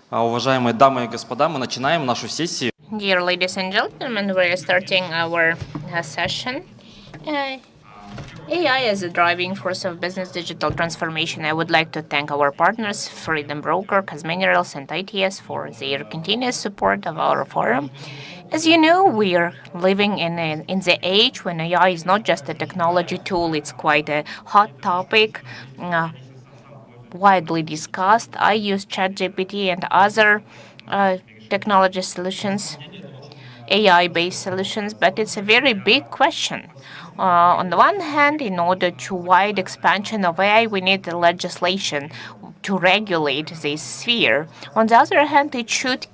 Уважаемые дамы и господа, мы начинаем нашу сессию. Dear ladies and gentlemen, we're starting our session. AI as a driving force of business digital transformation. I would like to thank our partners, Freedom Broker, Minerals, and ITS for their continuous support of our forum. As you know, we are living in the age when AI is not just a technology tool, it's quite a hot topic. Widely discussed. I use ChatGPT and other technology solutions, AI-based solutions, but it's a very big question. On the one hand, in order to wide expansion of AI, we need the legislation to regulate this sphere. On the other hand, it should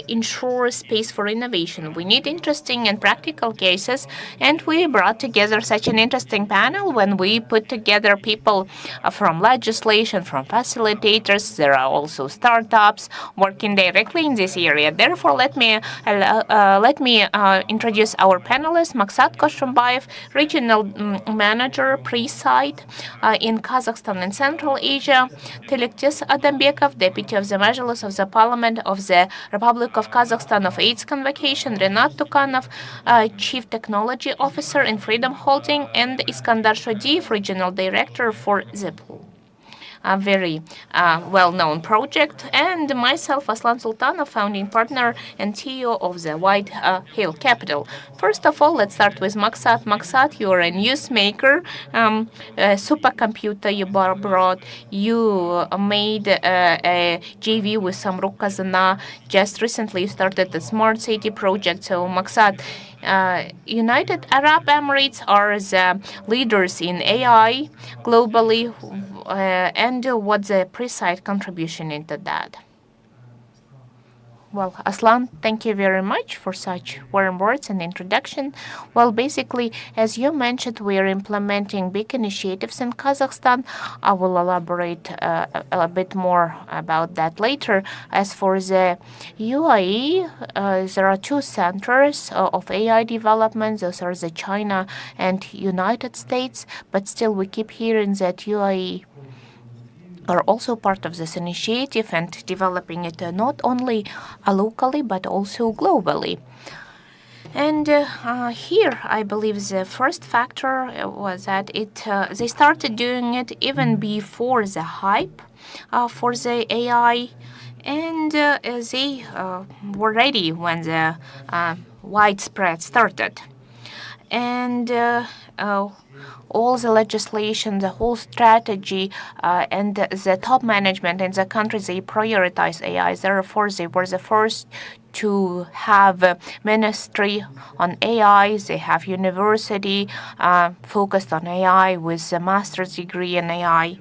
ensure space for innovation. We need interesting and practical cases, and we brought together such an interesting panel when we put together people from legislation, from facilitators. There are also startups working directly in this area. Therefore, let me introduce our panelists: Maxat Koshumbayev, regional manager, Presight in Kazakhstan and Central Asia; Tilektes Adambekov, deputy of the Mazhilis of the Parliament of the Republic of Kazakhstan of VIII convocation; Renat Tukanov, chief technology officer in Freedom Holding; and Iskandar Shodiev, regional director for ZIPL. A very well-known project, and myself, Aslan Sultanov, founding partner and CEO of the VIII Capital. First of all, let's start with Maxat. Maxat, you are a newsmaker, a supercomputer you brought. You made a JV with Samruk Kazana. Just recently, you started the Smart City project. So, Maxat, United Arab Emirates are the leaders in AI globally, and what's the Presight contribution into that? Well, Aslan, thank you very much for such warm words and introduction. Well, basically, as you mentioned, we are implementing big initiatives in Kazakhstan. I will elaborate a bit more about that later. As for the UAE, there are two centers of AI development. Those are the China and United States, but still we keep hearing that UAE are also part of this initiative and developing it not only locally but also globally. And here, I believe the first factor was that they started doing it even before the hype for the AI, and they were ready when the widespread started. And all the legislation, the whole strategy, and the top management in the country, they prioritize AI. Therefore, they were the first to have a ministry on AI. They have university focused on AI with a master's degree in AI.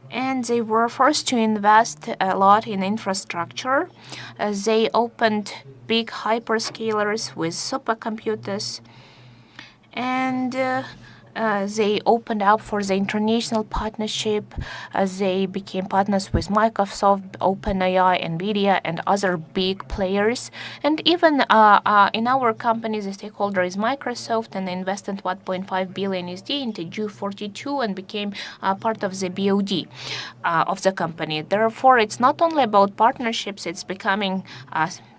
And they were forced to invest a lot in infrastructure. They opened big hyperscalers with supercomputers, and they opened up for the international partnership. They became partners with Microsoft, OpenAI, NVIDIA, and other big players. And even in our company, the stakeholder is Microsoft, and they invested $1.5 billion into G42 and became part of the BOD of the company. Therefore, it's not only about partnerships, it's becoming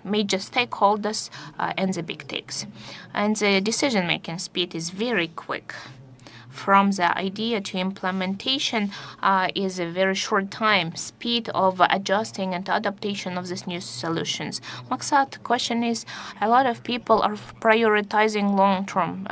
major stakeholders and the big techs. And the decision-making speed is very quick. From the idea to implementation is a very short time. Speed of adjusting and adaptation of these new solutions. Maxat, question is, a lot of people are prioritizing long-term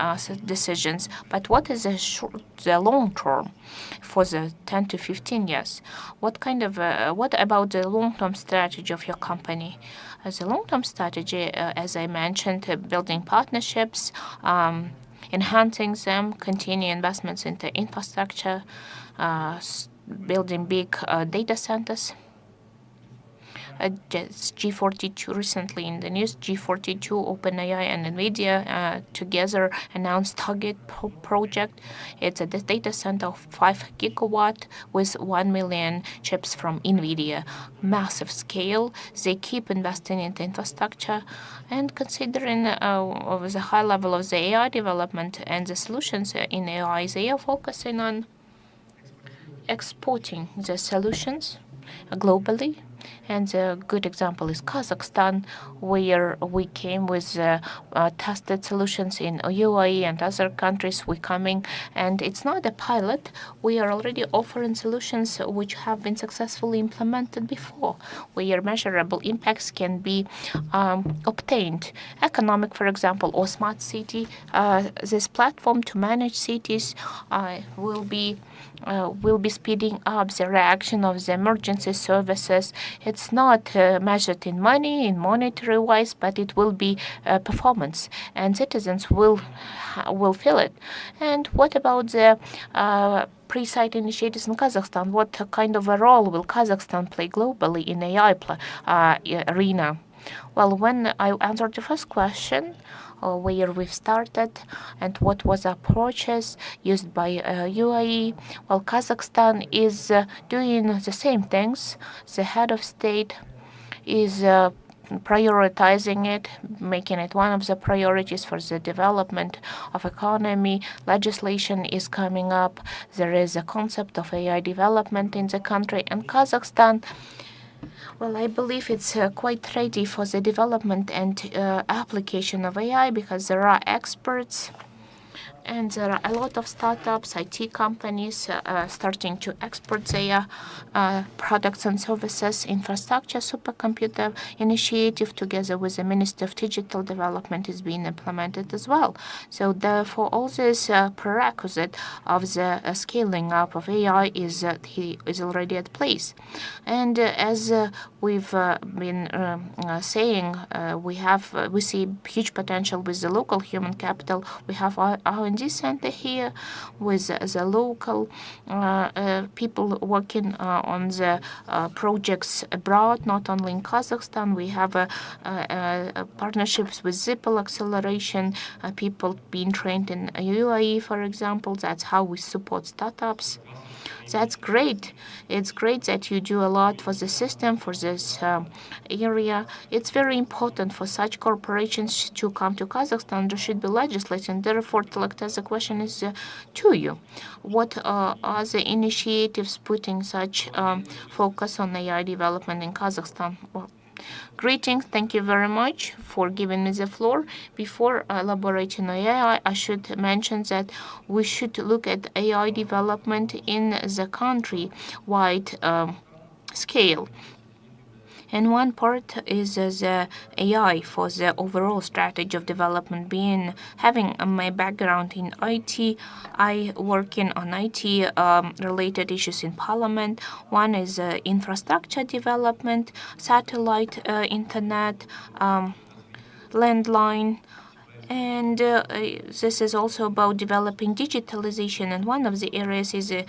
decisions, but what is the long-term for the 10 to 15 years? What about the long-term strategy of your company? As a long-term strategy, as I mentioned, building partnerships, enhancing them, continue investments into infrastructure, building big data centers. G42 recently in the news, G42, OpenAI, and NVIDIA together announced Target project. It's a data center of 5 gigawatt with 1 million chips from NVIDIA. Massive scale. They keep investing in the infrastructure, and considering the high level of the AI development and the solutions in AI, they are focusing on exporting the solutions globally. And a good example is Kazakhstan, where we came with tested solutions in UAE and other countries. We're coming, and it's not a pilot. We are already offering solutions which have been successfully implemented before, where measurable impacts can be obtained. Economic, for example, or smart city. This platform to manage cities will be speeding up the reaction of the emergency services. It's not measured in money, in monetary wise, but it will be performance, and citizens will feel it. And what about the Presight initiatives in Kazakhstan? What kind of a role will Kazakhstan play globally in AI arena? Well, when I answered the first question, where we've started and what was approaches used by UAE. Well, Kazakhstan is doing the same things. The head of state is prioritizing it, making it one of the priorities for the development of economy. Legislation is coming up. There is a concept of AI development in the country, and Kazakhstan, well, I believe it's quite ready for the development and application of AI because there are experts and there are a lot of startups, IT companies starting to export their products and services. Infrastructure supercomputer initiative together with the Ministry of Digital Development is being implemented as well. So therefore, all this prerequisite of the scaling up of AI is already at place. And as we've been saying, we see huge potential with the local human capital. We have our R&D center here with the local people working on the projects abroad, not only in Kazakhstan. We have partnerships with Zipple Acceleration, people being trained in UAE, for example. That's how we support startups. That's great. It's great that you do a lot for the system, for this area. It's very important for such corporations to come to Kazakhstan. There should be legislation. Therefore, Tilektes, the question is to you. What are the initiatives putting such focus on AI development in Kazakhstan? Well, greetings. Thank you very much for giving me the floor. Before elaborating on AI, I should mention that we should look at AI development in the country-wide scale. And one part is the AI for the overall strategy of development. Having my background in IT, I working on IT related issues in Parliament. One is infrastructure development, satellite internet, landline. And this is also about developing digitalization. And one of the areas is the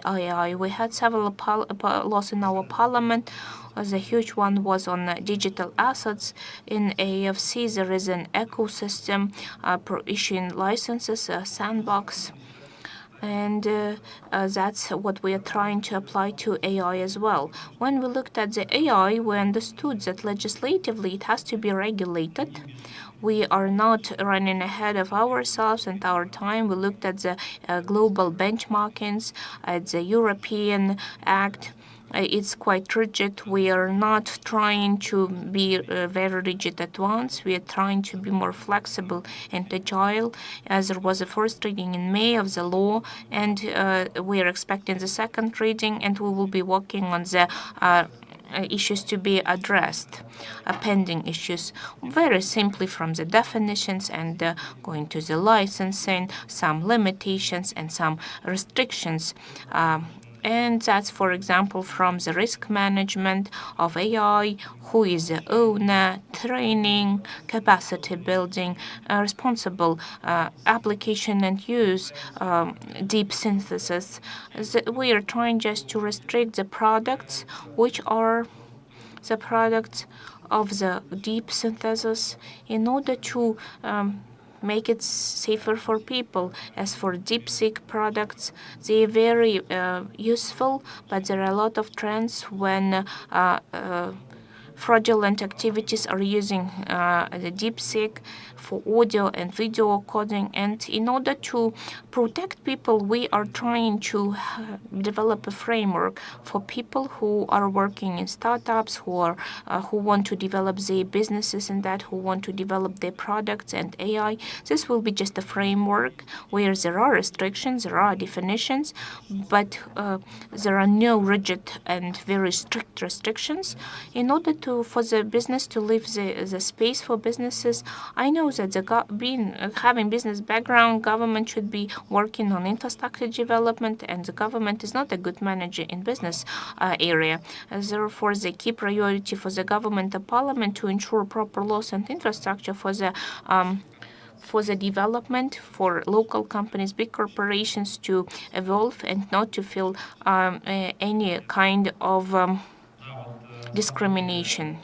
AI. We had several laws in our parliament. The huge one was on digital assets. In AFC, there is an ecosystem issuing licenses, a sandbox. And that's what we are trying to apply to AI as well. When we looked at the AI, we understood that legislatively it has to be regulated. We are not running ahead of ourselves and our time. We looked at the global benchmarkings, at the European Act. It's quite rigid. We are not trying to be very rigid at once. We are trying to be more flexible and agile, as there was a first reading in May of the law, and we are expecting the second reading, and we will be working on the issues to be addressed, pending issues, very simply from the definitions and going to the licensing, some limitations and some restrictions. And that's, for example, from the risk management of AI, who is the owner, training, capacity building, responsible application and use, deep synthesis. We are trying just to restrict the products which are the products of the deep synthesis in order to make it safer for people. As for DeepSeek products, they are very useful, but there are a lot of trends when fraudulent activities are using the DeepSeek for audio and video coding. And in order to protect people, we are trying to develop a framework for people who are working in startups, who want to develop their businesses in that, who want to develop their products and AI. This will be just a framework where there are restrictions, there are definitions, but there are no rigid and very strict restrictions. In order for the business to leave the space for businesses, I know that having business background, government should be working on infrastructure development, and the government is not a good manager in business area. Therefore, the key priority for the government and parliament to ensure proper laws and infrastructure for the development, for local companies, big corporations to evolve and not to feel any kind of discrimination.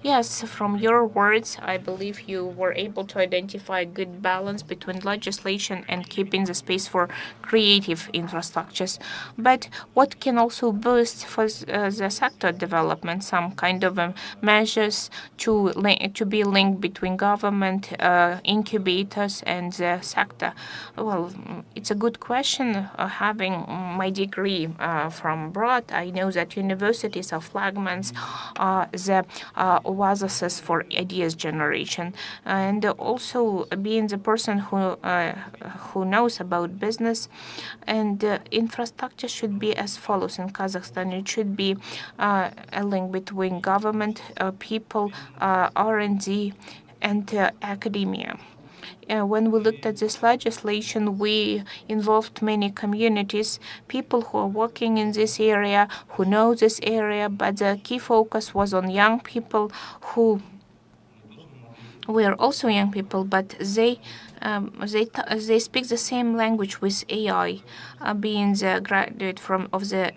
Yes, from your words, I believe you were able to identify a good balance between legislation and keeping the space for creative infrastructures. But what can also boost for the sector development, some kind of measures to be linked between government, incubators, and the sector? Well, it's a good question. Having my degree from abroad, I know that universities are flagmans, the oases for ideas generation, and also being the person who knows about business and infrastructure should be as follows in Kazakhstan. It should be a link between government, people, R&D, and academia. When we looked at this legislation, we involved many communities, people who are working in this area, who know this area, but the key focus was on young people who were also young people, but they speak the same language with AI, being the graduate of the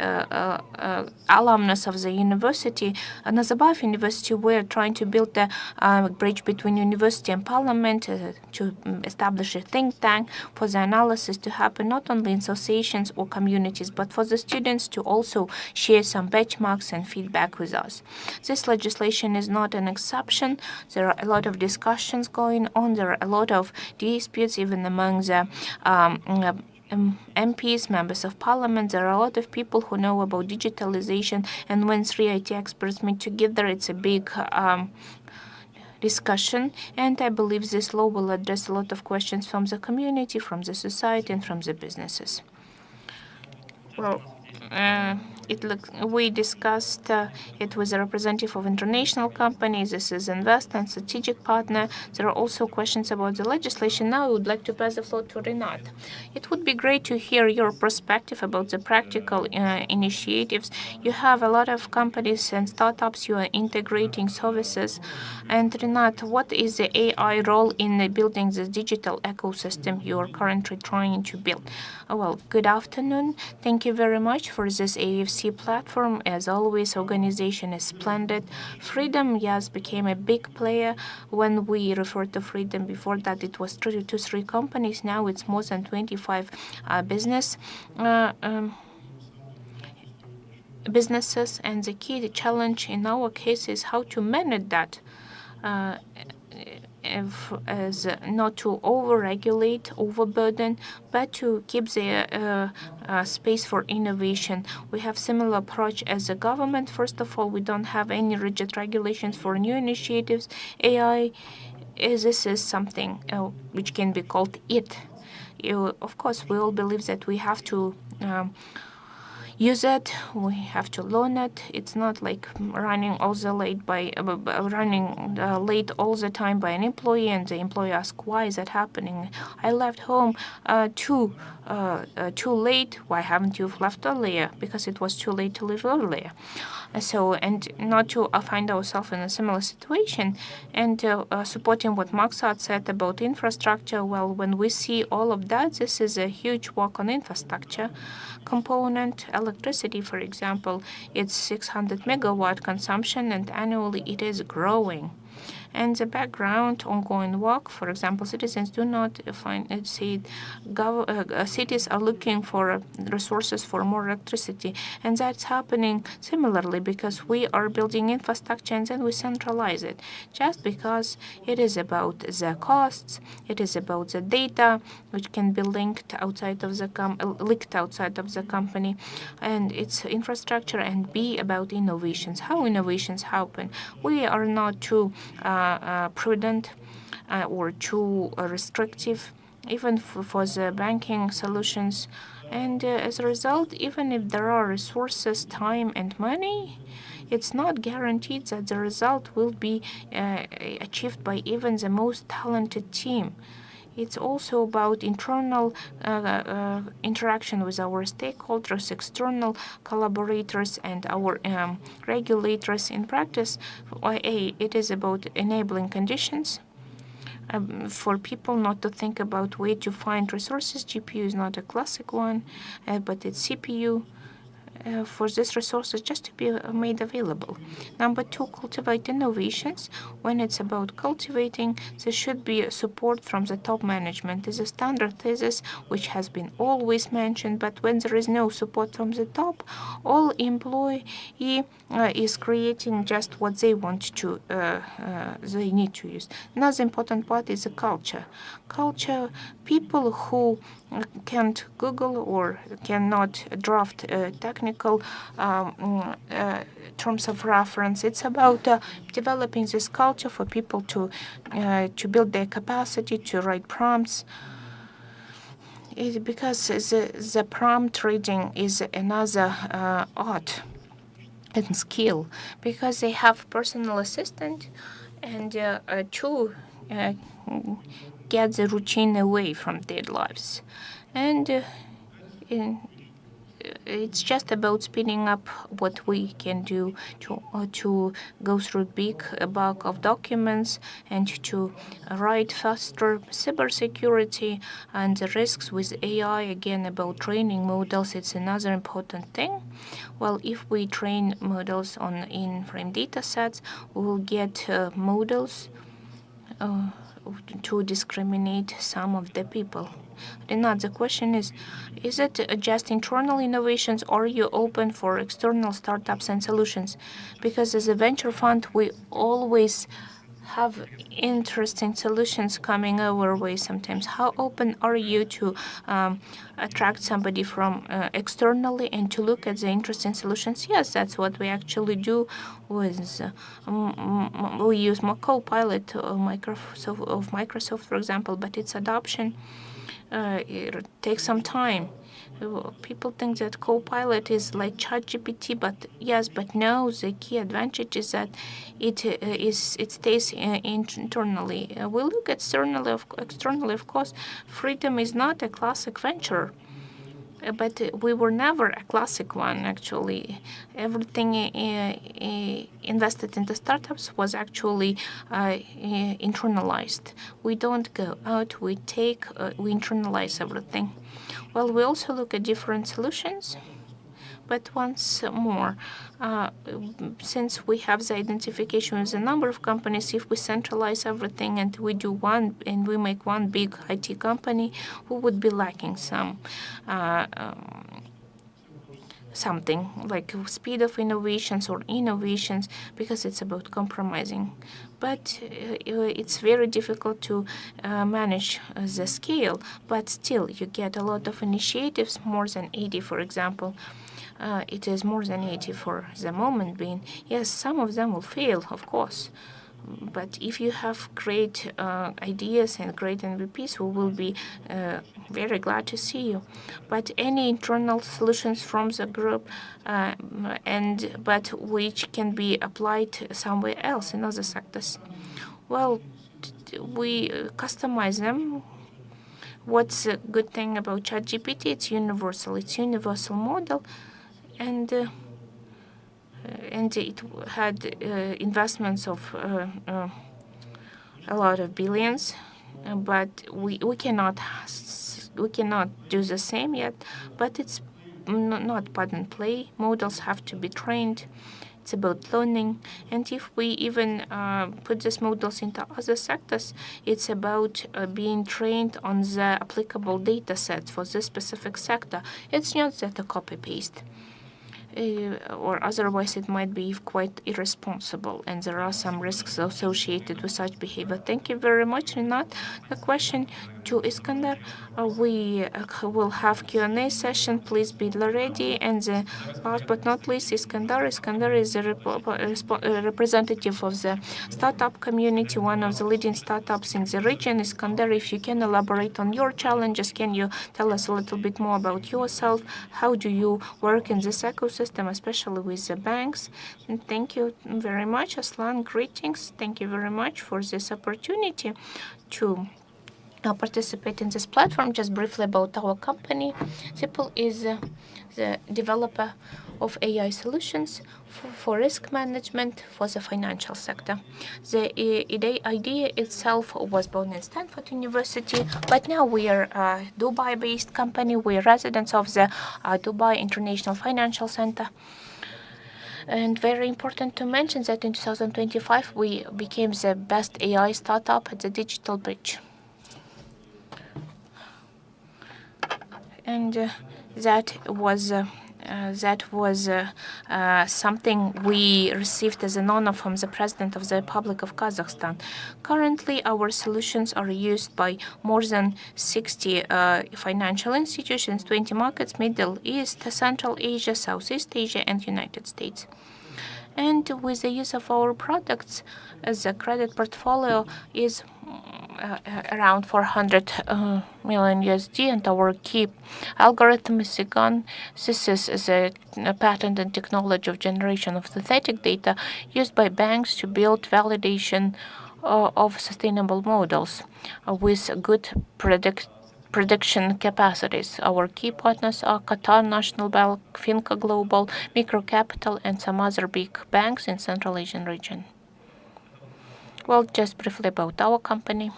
alumnus of the university. Nazarbayev University, we're trying to build a bridge between university and parliament to establish a think tank for the analysis to happen not only in associations or communities, but for the students to also share some benchmarks and feedback with us. This legislation is not an exception. There are a lot of discussions going on. There are a lot of disputes even among the MPs, members of parliament. There are a lot of people who know about digitalization, and when three IT experts meet together, it's a big discussion, and I believe this law will address a lot of questions from the community, from the society, and from the businesses. Well, we discussed it with a representative of international companies. This is Invest and strategic partner. There are also questions about the legislation. Now I would like to pass the floor to Renat. It would be great to hear your perspective about the practical initiatives. You have a lot of companies and startups. You are integrating services. And Renat, what is the AI role in building the digital ecosystem you are currently trying to build? Well, good afternoon. Thank you very much for this AFC platform. As always, organization is splendid. Freedom, yes, became a big player when we referred to Freedom. Before that, it was 2 to 3 companies. Now it's more than 25 businesses. And the key challenge in our case is how to manage that. As not to over-regulate, overburden, but to keep the space for innovation. We have similar approach as the government. First of all, we don't have any rigid regulations for new initiatives. AI, this is something which can be called it. Of course, we all believe that we have to use it. We have to learn it. It's not like running late all the time by an employee, and the employee asks, "Why is that happening? I left home too late. Why haven't you left earlier?" Because it was too late to leave earlier. So, and not to find ourselves in a similar situation, and supporting what Maxat said about infrastructure. Well, when we see all of that, this is a huge work on infrastructure component. Electricity, for example, it's 600 megawatt consumption, and annually it is growing. And the background, ongoing work, for example, citizens do not say cities are looking for resources for more electricity, and that's happening similarly because we are building infrastructure and then we centralize it, just because it is about the costs, it is about the data which can be leaked outside of the company, and it's infrastructure, and B, about innovations, how innovations happen. We are not too prudent or too restrictive, even for the banking solutions. And as a result, even if there are resources, time, and money, it's not guaranteed that the result will be achieved by even the most talented team. It's also about internal interaction with our stakeholders, external collaborators, and our regulators. In practice, it is about enabling conditions for people not to think about where to find resources. GPU is not a classic one, but it's CPU. For these resources just to be made available. Number two, cultivate innovations. When it's about cultivating, there should be support from the top management. This is a standard thesis which has been always mentioned, but when there is no support from the top, all employee is creating just what they want to, they need to use. Another important part is the culture. Culture, people who can't Google or cannot draft technical terms of reference. It's about developing this culture for people to build their capacity to write prompts. Because the prompt reading is another art and skill, because they have personal assistant and to get the routine away from their lives. And it's just about speeding up what we can do to go through big bulk of documents and to write faster. Cybersecurity and the risks with AI, again, about training models, it's another important thing. Well, if we train models on in-frame data sets, we will get models to discriminate some of the people. Renat, the question is it just internal innovations, or are you open for external startups and solutions? Because as a venture fund, we always have interesting solutions coming our way sometimes. How open are you to attract somebody from externally and to look at the interesting solutions? Yes, that's what we actually do with we use Copilot of Microsoft, for example, but its adoption it takes some time. People think that Copilot is like ChatGPT, but yes, but no. The key advantage is that it stays internally. We look externally, of course. Freedom is not a classic venture. But we were never a classic one, actually. Everything invested in the startups was actually internalized. We don't go out, we internalize everything. Well, we also look at different solutions. But once more, since we have the identification with the number of companies, if we centralize everything and we do one and we make one big IT company, we would be lacking something like speed of innovations or innovations, because it's about compromising. But it's very difficult to manage the scale, but still you get a lot of initiatives, more than 80, for example. It is more than 80 for the moment being. Yes, some of them will fail, of course. But if you have great ideas and great MVPs, we will be very glad to see you. But any internal solutions from the group, but which can be applied somewhere else in other sectors, well, we customize them. What's a good thing about ChatGPT? It's universal. It's universal model, and it had investments of a lot of billions, but we cannot do the same yet. But it's not plug and play. Models have to be trained. It's about learning. And if we even put these models into other sectors, it's about being trained on the applicable data sets for this specific sector. It's not that a copy-paste. Or otherwise it might be quite irresponsible, and there are some risks associated with such behavior. Thank you very much, Renat. The question to Iskandar. We will have Q&A session. Please be ready. And last but not least, Iskandar. Iskandar is a representative of the startup community, one of the leading startups in the region. Iskandar, if you can elaborate on your challenges, can you tell us a little bit more about yourself? How do you work in this ecosystem, especially with the banks? And thank you very much, Aslan. Greetings. Thank you very much for this opportunity to participate in this platform. Just briefly about our company. Zipple is the developer of AI solutions for risk management for the financial sector. The idea itself was born in Stanford University, but now we are a Dubai-based company. We are residents of the Dubai International Financial Center. And very important to mention that in 2025 we became the best AI startup at the Digital Bridge. And that was something we received as an honor from the President of the Republic of Kazakhstan. Currently, our solutions are used by more than 60 financial institutions, 20 markets, Middle East, Central Asia, Southeast Asia, and United States. And with the use of our products, the credit portfolio is around 400 million USD, and our key algorithm is SIGAN. This is the patented technology of generation of synthetic data used by banks to build validation of sustainable models with good prediction capacities. Our key partners are Qatar National Bank, Finca Global, Microcapital, and some other big banks in Central Asian region. Well, just briefly about our company.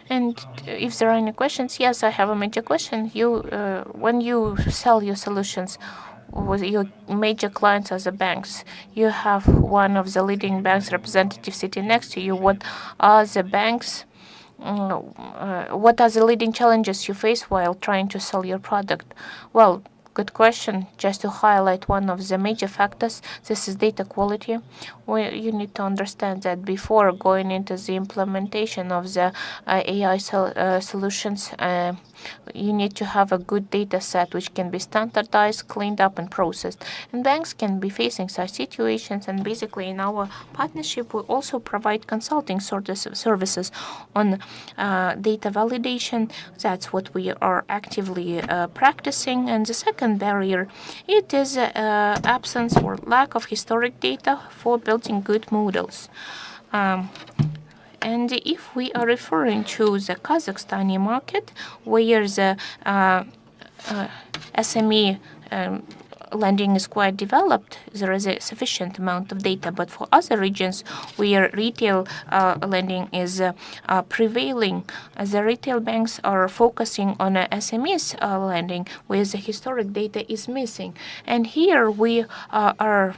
And if there are any questions, yes, I have a major question. When you sell your solutions, with your major clients are the banks. You have one of the leading banks representative sitting next to you. What are the banks? What are the leading challenges you face while trying to sell your product? Well, good question. Just to highlight one of the major factors, this is data quality. You need to understand that before going into the implementation of the AI solutions, you need to have a good data set which can be standardized, cleaned up, and processed. And banks can be facing such situations. And basically, in our partnership, we also provide consulting services on data validation. That's what we are actively practicing. And the second barrier, it is absence or lack of historic data for building good models. And if we are referring to the Kazakhstani market, where the SME lending is quite developed, there is a sufficient amount of data. But for other regions where retail lending is prevailing, the retail banks are focusing on SMEs lending, where the historic data is missing. And here we are.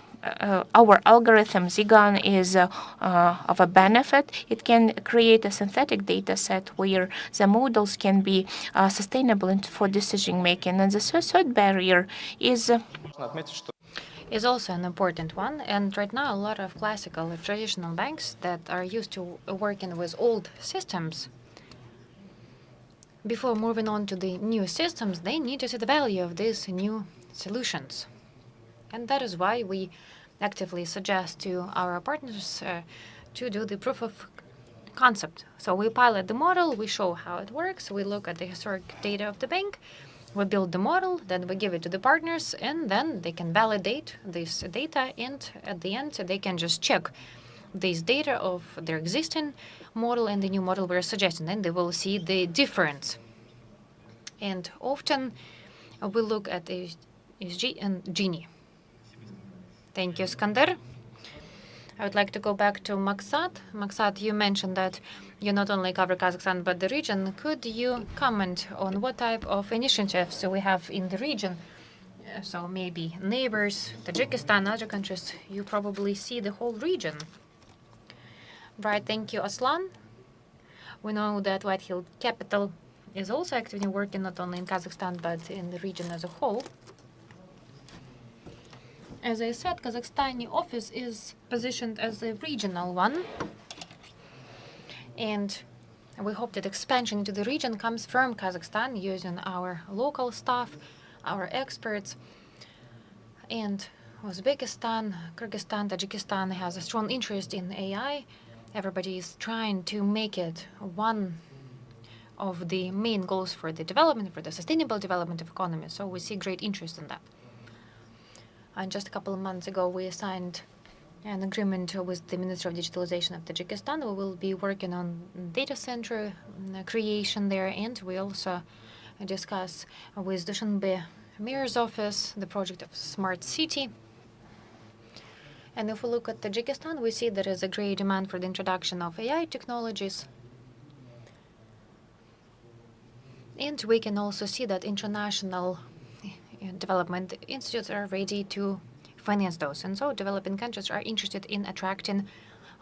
Our algorithm, SIGAN, is of a benefit. It can create a synthetic data set where the models can be sustainable for decision making. And the third barrier is also an important one. And right now, a lot of classical or traditional banks that are used to working with old systems, before moving on to the new systems, they need to see the value of these new solutions. And that is why we actively suggest to our partners to do the proof of concept. So we pilot the model, we show how it works, we look at the historic data of the bank, we build the model, then we give it to the partners, and then they can validate this data, and at the end they can just check this data of their existing model and the new model we're suggesting, and they will see the difference. And often we look at the ESG and Gini. Thank you, Iskandar. I would like to go back to Maxat. Maxat, you mentioned that you not only cover Kazakhstan but the region. Could you comment on what type of initiatives we have in the region So maybe neighbors, Tajikistan, other countries, you probably see the whole region. Right, thank you, Aslan. We know that White Hill Capital is also actively working not only in Kazakhstan, but in the region as a whole. As I said, Kazakhstani office is positioned as a regional one. And we hope that expansion into the region comes from Kazakhstan using our local staff, our experts. And Uzbekistan, Kyrgyzstan, Tajikistan has a strong interest in AI. Everybody is trying to make it one of the main goals for the development, for the sustainable development of economy. So we see great interest in that. And just a couple of months ago, we signed an agreement with the Ministry of Digitalization of Tajikistan. We will be working on data center creation there, and we also discuss with Dushanbe Mayor's office the project of smart city. And if we look at Tajikistan, we see there is a great demand for the introduction of AI technologies. And we can also see that international development institutes are ready to finance those. And so developing countries are interested in attracting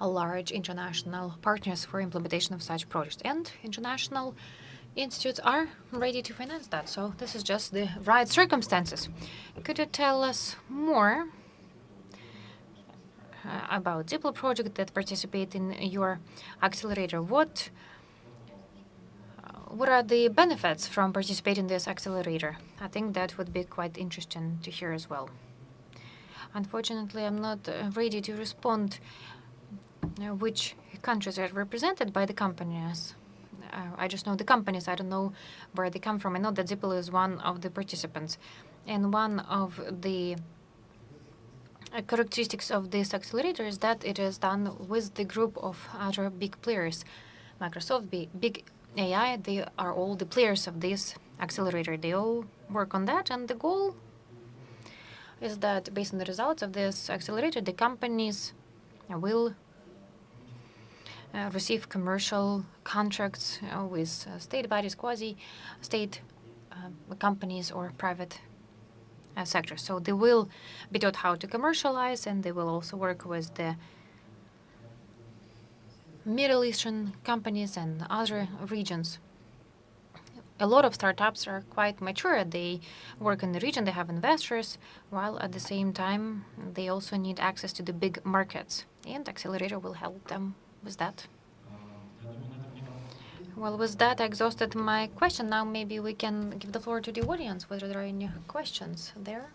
large international partners for implementation of such projects. And international institutes are ready to finance that. So this is just the right circumstances. Could you tell us more about Zipl project that participate in your accelerator? What are the benefits from participating in this accelerator? I think that would be quite interesting to hear as well. Unfortunately, I'm not ready to respond which countries are represented by the companies. I just know the companies. I don't know where they come from. I know that Zipl is one of the participants. And one of the characteristics of this accelerator is that it is done with the group of other big players. Microsoft, Big AI, they are all the players of this accelerator. They all work on that, and the goal is that based on the results of this accelerator, the companies will receive commercial contracts with state bodies, quasi-state companies, or private sector. So they will be taught how to commercialize, and they will also work with the Middle Eastern companies and other regions. A lot of startups are quite mature. They work in the region, they have investors, while at the same time they also need access to the big markets. And Accelerator will help them with that. Well, with that, I exhausted my question. Now maybe we can give the floor to the audience, whether there are any questions there.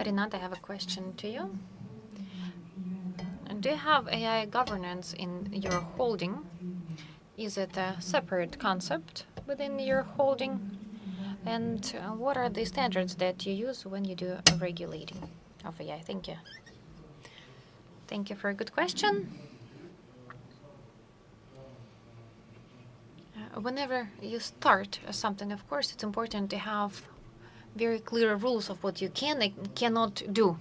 Renat, I have a question to you. Do you have AI governance in your holding? Is it a separate concept within your holding? And what are the standards that you use when you do a regulating of AI? Thank you. Thank you for a good question. Whenever you start something, of course, it's important to have very clear rules of what you can and cannot do.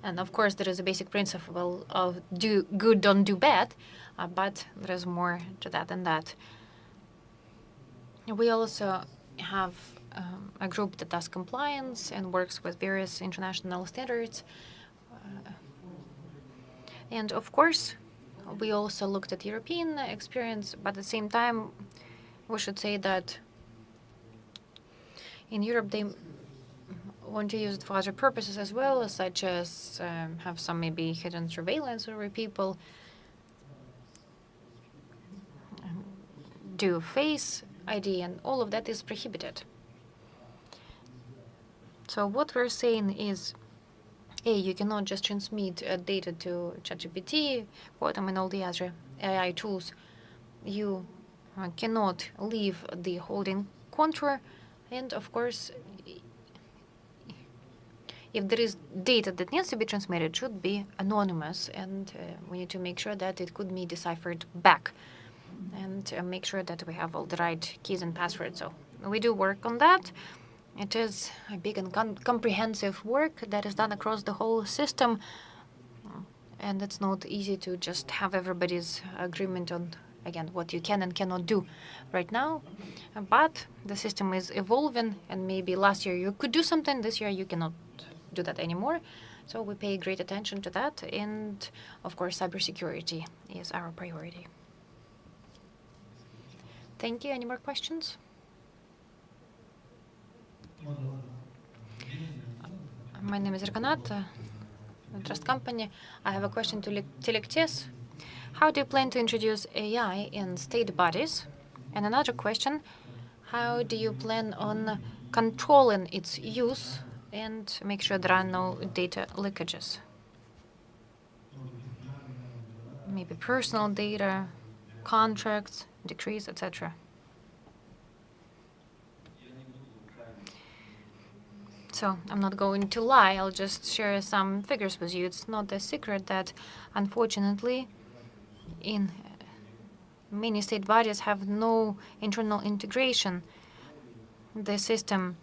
And of course, there is a basic principle of do good, don't do bad, but there is more to that than that. We also have a group that does compliance and works with various international standards. And of course, we also looked at European experience, but at the same time, we should say that in Europe, they want to use it for other purposes as well, such as have some maybe hidden surveillance over people, do face ID, and all of that is prohibited. So what we're saying is, you cannot just transmit data to ChatGPT, Quantum, and all the other AI tools. You cannot leave the holding contour. And of course, if there is data that needs to be transmitted, it should be anonymous, and we need to make sure that it could be deciphered back, and make sure that we have all the right keys and passwords. So we do work on that. It is a big and comprehensive work that is done across the whole system, and it's not easy to just have everybody's agreement on, again, what you can and cannot do right now. But the system is evolving, and maybe last year you could do something, this year you cannot do that anymore. So we pay great attention to that, and of course cybersecurity is our priority. Thank you. Any more questions? My name is Renat, trust company. I have a question to Tilektes. How do you plan to introduce AI in state bodies? And another question, how do you plan on controlling its use and make sure there are no data leakages? Maybe personal data, contracts, decrees, etc. So I'm not going to lie, I'll just share some figures with you. It's not a secret that, unfortunately, in many state bodies have no internal integration. The system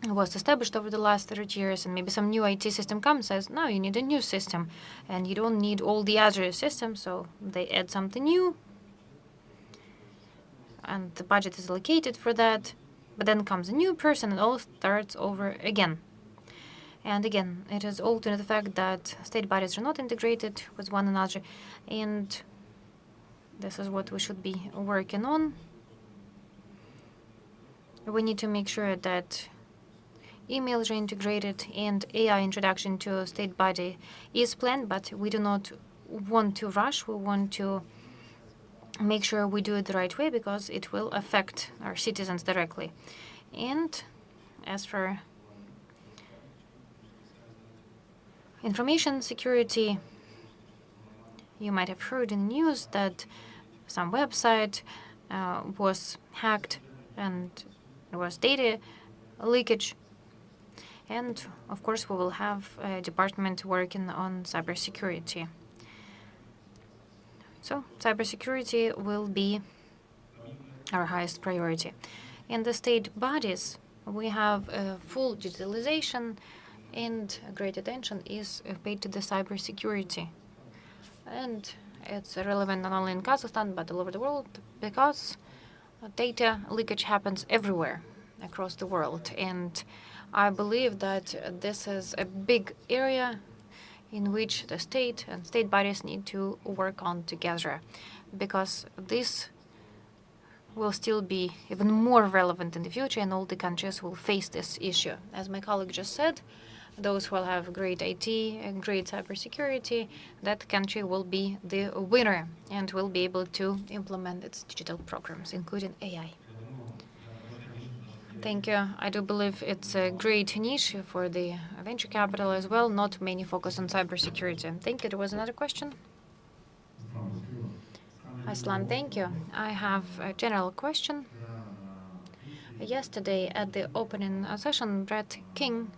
was established over the last 30 years, and maybe some new IT system comes and says, now you need a new system, and you don't need all the other systems, so they add something new, and the budget is allocated for that. But then comes a new person and all starts over again. And again, it is all due to the fact that state bodies are not integrated with one another. And this is what we should be working on. We need to make sure that emails are integrated and AI introduction to a state body is planned, but we do not want to rush. We want to make sure we do it the right way because it will affect our citizens directly. And as for information security, you might have heard in the news that some website was hacked and there was data leakage. And of course, we will have a department working on cybersecurity. So cybersecurity will be our highest priority. In the state bodies, we have full digitalization, and great attention is paid to the cybersecurity. And it's relevant not only in Kazakhstan, but all over the world, because data leakage happens everywhere across the world. And I believe that this is a big area in which the state and state bodies need to work on together, because this will still be even more relevant in the future, and all the countries will face this issue. As my colleague just said, those who will have great IT and great cybersecurity, that country will be the winner and will be able to implement its digital programs, including AI. Thank you. I do believe it's a great niche for the venture capital as well. Not many focus on cybersecurity. Thank you. There was another question? Aslan, thank you. I have a general question. Yesterday at the opening session, Brett King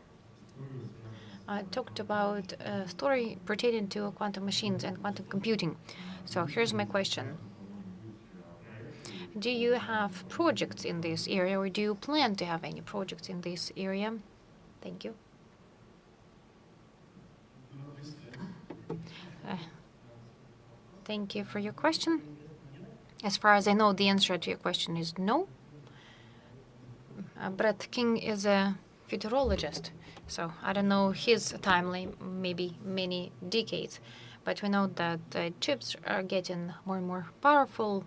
talked about a story pertaining to quantum machines and quantum computing. So here's my question. Do you have projects in this area, or do you plan to have any projects in this area? Thank you. Thank you for your question. As far as I know, the answer to your question is no. Brett King is a futurologist, so I don't know his timeline, maybe many decades. But we know that chips are getting more and more powerful,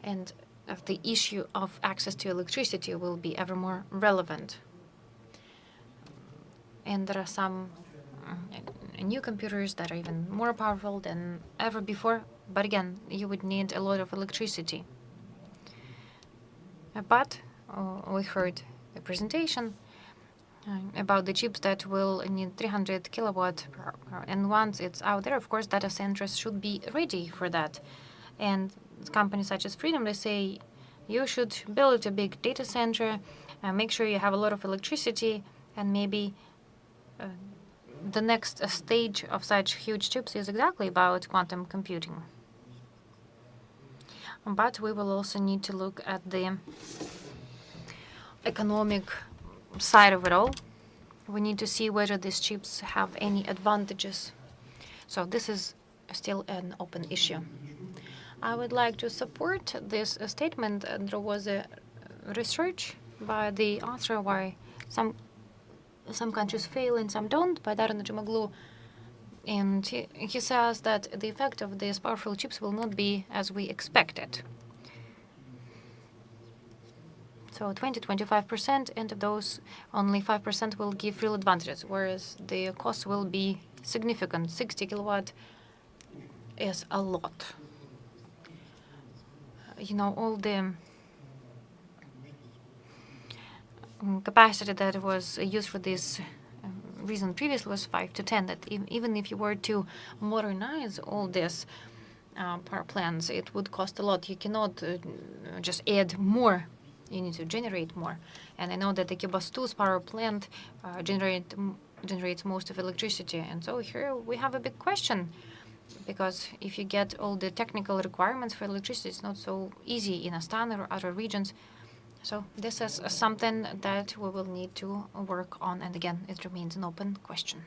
and the issue of access to electricity will be ever more relevant. And there are some new computers that are even more powerful than ever before. But again, you would need a lot of electricity. But we heard a presentation about the chips that will need 300 kilowatt per hour. And once it's out there, of course, data centers should be ready for that. And companies such as Freedom, they say, you should build a big data center, make sure you have a lot of electricity, and maybe the next stage of such huge chips is exactly about quantum computing. But we will also need to look at the economic side of it all. We need to see whether these chips have any advantages. So this is still an open issue. I would like to support this statement. There was a research by the author why some countries fail and some don't, by Daron Jumaglu. And he says that the effect of these powerful chips will not be as we expected. So 20-25%, and of those, only 5% will give real advantages, whereas the cost will be significant. 60 kilowatt is a lot. You know, all the capacity that was used for this reason previously was 5 to 10. That even if you were to modernize all this power plants, it would cost a lot. You cannot just add more. You need to generate more. And I know that the Kibastus power plant generates most of electricity. And so here we have a big question, because if you get all the technical requirements for electricity, it's not so easy in Astana or other regions. So this is something that we will need to work on. And again, it remains an open question.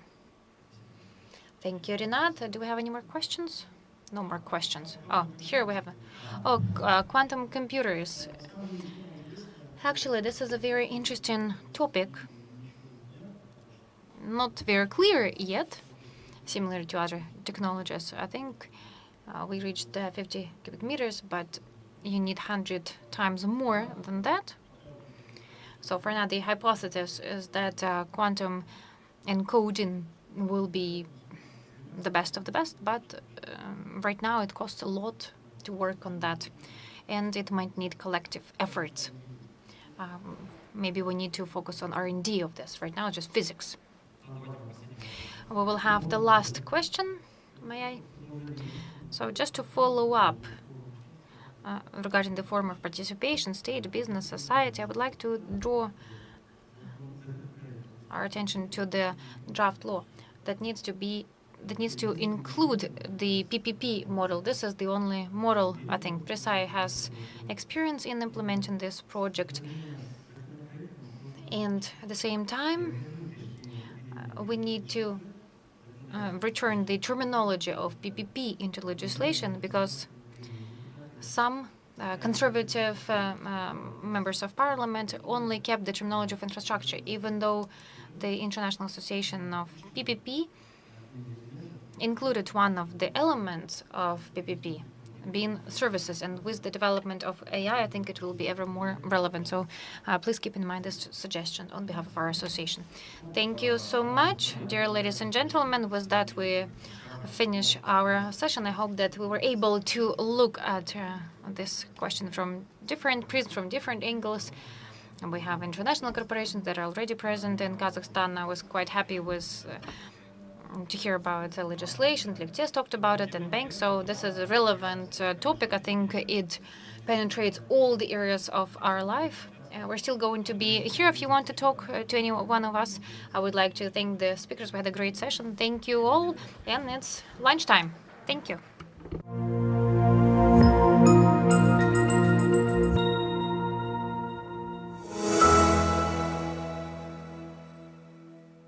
Thank you, Renat. Do we have any more questions? No more questions. Oh, here we have. Quantum computers. Actually, this is a very interesting topic. Not very clear yet, similar to other technologies. I think we reached 50 cubic meters, but you need 100 times more than that. So for now, the hypothesis is that quantum encoding will be the best of the best, but right now it costs a lot to work on that, and it might need collective efforts. Maybe we need to focus on R&D of this. Right now, just physics. We will have the last question. May I? So just to follow up regarding the form of participation, state, business, society, I would like to draw our attention to the draft law that needs to include the PPP model. This is the only model I think Presight has experience in implementing this project. And at the same time, we need to return the terminology of PPP into legislation, because some conservative members of parliament only kept the terminology of infrastructure, even though the International Association of PPP included one of the elements of PPP being services. And with the development of AI, I think it will be ever more relevant. So please keep in mind this suggestion on behalf of our association. Thank you so much, dear ladies and gentlemen. With that, we finish our session. I hope that we were able to look at this question from different prisms, from different angles. And we have international corporations that are already present in Kazakhstan. I was quite happy with to hear about the legislation. Tilektes talked about it, and banks. So this is a relevant topic. I think it penetrates all the areas of our life. We're still going to be here if you want to talk to any one of us. I would like to thank the speakers. We had a great session. Thank you all. And it's lunchtime. Thank you.